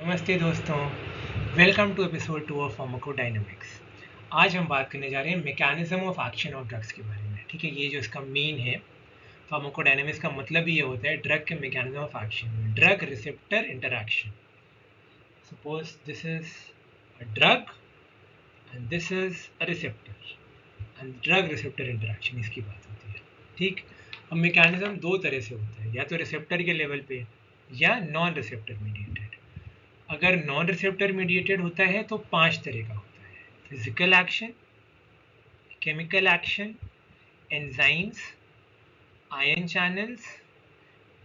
नमस्ते दोस्तों, welcome to episode 2 of pharmacodynamics. आज हम बात करने जा रहे हैं mechanism of action of drugs के बारे में। ठीक है, ये जो इसका मेन है फार्माकोडायनामिक्स का मतलब ही ये होता है ड्रग के mechanism of action, drug receptor interaction. Suppose this is a drug and this is a receptor and drug receptor interaction, इसकी बात होती है। ठीक, अब मैकेनिज्म दो तरह से होता है, या तो रिसेप्टर के लेवल पे या नॉन रिसेप्टर मीडिएटेड। अगर नॉन रिसेप्टर मीडिएटेड होता है तो 5 तरह का होता है: physical action, chemical action, enzymes, ion channels.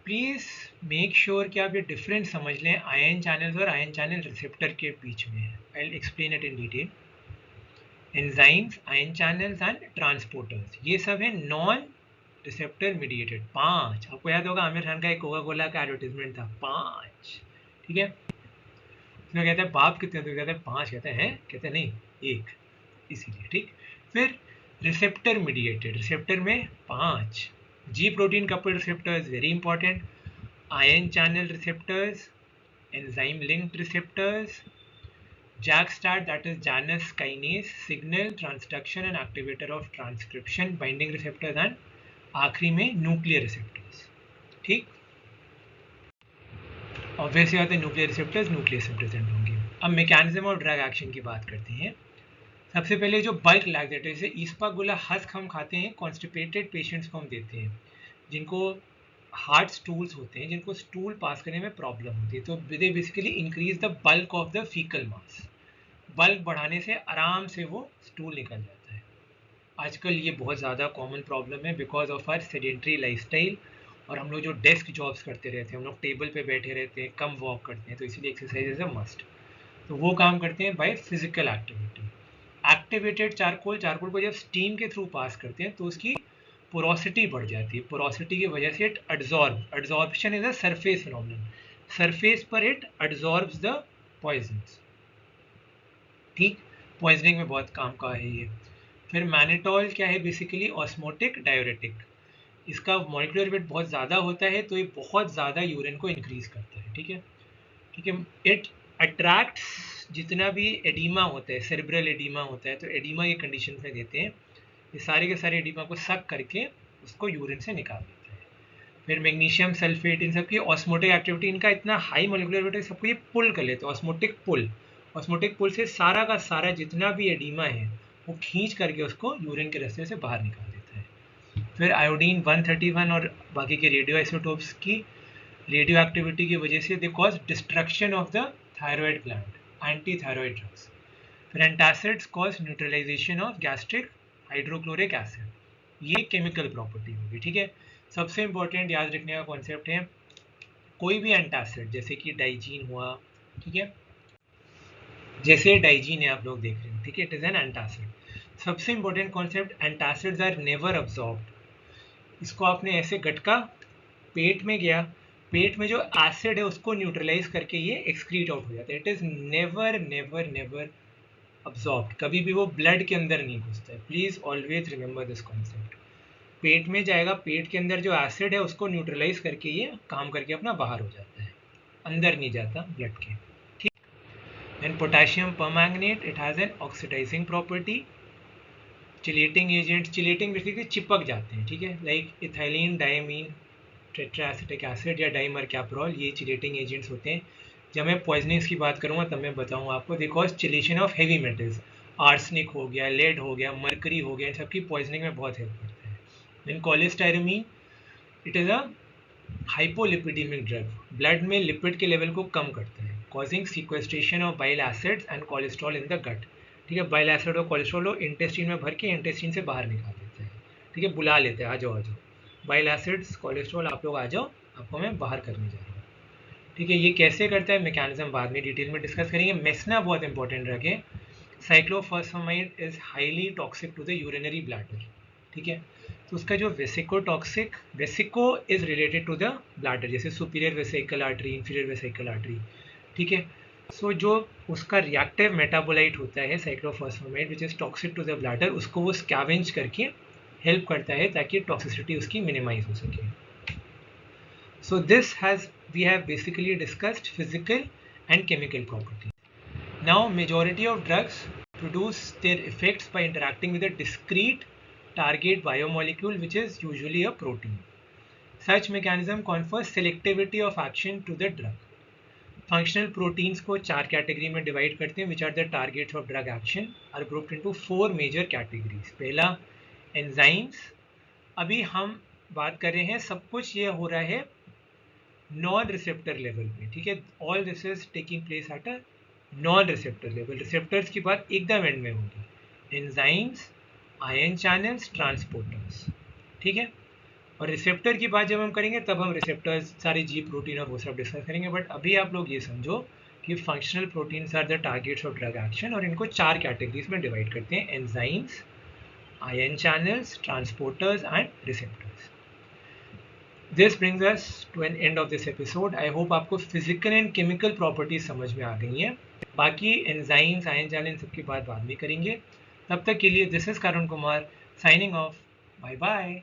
Please make sure कि आप ये डिफरेंस समझ लें आयन चैनल्स और आयन चैनल रिसेप्टर के बीच में है। I will explain it in detail. Enzymes, ion channels and transporters, ये सब है नॉन रिसेप्टर मीडिएटेड। 5, आपको याद होगा आमिर खान का एक कोका कोला का एडवर्टीजमेंट था, 5। ठीक है, उसमें कहते हैं बाप कितने, तो कहते हैं 5, कहते हैं नहीं 1, इसीलिए। ठीक, फिर रिसेप्टर मीडिएटेड, रिसेप्टर में 5 जी protein coupled receptors, very important, ion channel receptors, enzyme linked receptors, JAK-STAT, that is Janus kinase, signal transduction and activator of transcription, binding receptors, and आखिरी में न्यूक्लियर रिसेप्टर्स। ठीक, ऑब्वियसली बात है nuclear receptors nucleus से present होंगे। अब mechanism of drug action की बात करते हैं। सबसे पहले जो बल्क लैक्सेटिव जैसे इस्पागुला हस्क हम खाते हैं, कॉन्स्टिपेटेड पेशेंट्स को हम देते हैं, जिनको हार्ड स्टूल्स होते हैं, जिनको स्टूल पास करने में प्रॉब्लम होती है, तो they basically increase the bulk of the faecal mass. Bulk बढ़ाने से आराम से वो स्टूल निकल जाता है। आजकल ये बहुत ज़्यादा कॉमन प्रॉब्लम है because of our sedentary lifestyle, और हम लोग जो डेस्क जॉब्स करते रहते हैं, हम लोग टेबल पे बैठे रहते हैं, कम वॉक करते हैं, तो इसीलिए एक्सरसाइज इज अ मस्ट। तो वो काम करते हैं by physical activity. Activated charcoal, charcoal को जब स्टीम के थ्रू पास करते हैं तो उसकी पोरोसिटी बढ़ जाती है। पोरोसिटी की वजह से it adsorption is a surface phenomenon, surface पर इट एड्जॉर्ब्स द पॉइजन्स। ठीक, पॉइजनिंग में बहुत काम का है ये। फिर मैनिटॉल क्या है, बेसिकली ऑस्मोटिक डायूरेटिक। इसका मॉलिक्यूलर वेट बहुत ज़्यादा होता है, तो ये बहुत ज़्यादा यूरिन को इंक्रीज करता है। ठीक है, ठीक है, इट अट्रैक्ट्स जितना भी एडिमा होता है, सेरेब्रल एडिमा होता है, तो एडिमा के कंडीशन में देते हैं, ये सारे के सारे एडिमा को सक करके उसको यूरिन से निकाल देता है। फिर मैग्नीशियम सल्फेट, इन सब की ऑस्मोटिक एक्टिविटी, इनका इतना हाई मॉलिक्यूलर वेट है, सबको ये पुल कर लेते हैं, ऑस्मोटिक पुल। ऑस्मोटिक पुल से सारा का सारा जितना भी एडिमा है वो खींच करके उसको यूरिन के रास्ते से बाहर निकाल देता है। फिर आयोडीन 131 और बाकी के रेडियो आइसोटोप्स की रेडियो एक्टिविटी की वजह से they cause destruction of the thyroid gland, anti thyroid drugs. फिर antacids cause neutralisation of gastric hydrochloric acid, ये केमिकल प्रॉपर्टी होगी। ठीक है, सबसे इंपॉर्टेंट याद रखने का कॉन्सेप्ट है, कोई भी एंटासिड जैसे कि डाइजीन हुआ, ठीक है, जैसे डाइजीन है आप लोग देख रहे हैं, ठीक है, इट इज एन एंटासिड। सबसे important concept, antacids are never absorbed. इसको आपने ऐसे गटका, पेट में गया, पेट में जो एसिड है उसको न्यूट्रलाइज करके ये एक्सक्रीट आउट हो जाता है। It is never never never absorbed, कभी भी वो ब्लड के अंदर नहीं घुसता है। Please always remember this concept. पेट में जाएगा, पेट के अंदर जो एसिड है उसको न्यूट्रलाइज करके ये काम करके अपना बाहर हो जाता है, अंदर नहीं जाता ब्लड के। ठीक, then potassium permanganate, it has an oxidizing property. Chelating agent, chelating basically चिपक जाते हैं, ठीक है, like ethylene diamine tetraacetic acid या डाइमरकैप्रोल, ये चिलेटिंग एजेंट्स होते हैं। जब मैं पॉइजनिंग्स की बात करूँगा तब मैं बताऊँगा आपको, because chelation of heavy metals, arsenic हो गया, लेड हो गया, मरकरी हो गया, इन सबकी पॉइजनिंग में बहुत हेल्प करता है। Then cholestyramine, it is a hypolipidemic drug, blood में लिपिड के लेवल को कम करता है, causing sequestration of bile acids and cholesterol in the gut. ठीक है, बाइल एसिड और कोलेस्ट्रॉल इंटेस्टीन में भर के इंटेस्टीन से बाहर निकाल देते हैं। ठीक है, बुला लेते हैं, आ जाओ आ जाओ, बाइल एसिड्स कोलेस्ट्रॉल आप लोग आ जाओ, आपको मैं बाहर करने जा रहा हूँ। ठीक है, ये कैसे करता है मैकेनिज्म बाद में डिटेल में डिस्कस करेंगे। मेसना बहुत इंपॉर्टेंट रखें, cyclophosphamide is highly toxic to the urinary bladder. ठीक है, तो उसका जो vesicotoxic, vesico is related to the bladder, जैसे superior vesical artery, inferior vesical artery. ठीक है, सो जो उसका रिएक्टिव मेटाबोलाइट होता है cyclophosphamide which is toxic to the bladder, उसको वो स्कैवेंज करके हेल्प करता है ताकि टॉक्सिसिटी उसकी मिनिमाइज हो सके। So this has, we have basically discussed physical and chemical properties. Now, majority of drugs produce their effects by interacting with a discrete target biomolecule, which is usually a protein. Such mechanism confers selectivity of action to the drug. Functional proteins को 4 category में divide करते हैं, which are the targets of drug action, are grouped into 4 major categories. पहला enzymes. अभी हम बात कर रहे हैं, सब कुछ ये हो रहा है नॉन रिसेप्टर लेवल पे, ठीक है. All this is taking place at a non receptor level. Receptors की बात एकदम एंड में होगी. एंजाइम्स, आयन चैनल्स, ट्रांसपोर्टर्स, ठीक है. और रिसेप्टर की बात जब हम करेंगे तब हम रिसेप्टर्स सारे जी प्रोटीन और वो सब डिस्कस करेंगे. बट अभी आप लोग ये समझो कि functional proteins are the targets of drug action, और इनको 4 कैटेगरीज में डिवाइड करते हैं: enzymes, ion channels, transporters and receptors. This brings us to an end of this episode. I hope आपको फिजिकल एंड केमिकल प्रॉपर्टीज समझ में आ गई हैं. बाकी एंजाइम्स, आयन चैनल सबकी बात बाद में करेंगे. तब तक के लिए this is Karun Kumar signing off. Bye bye.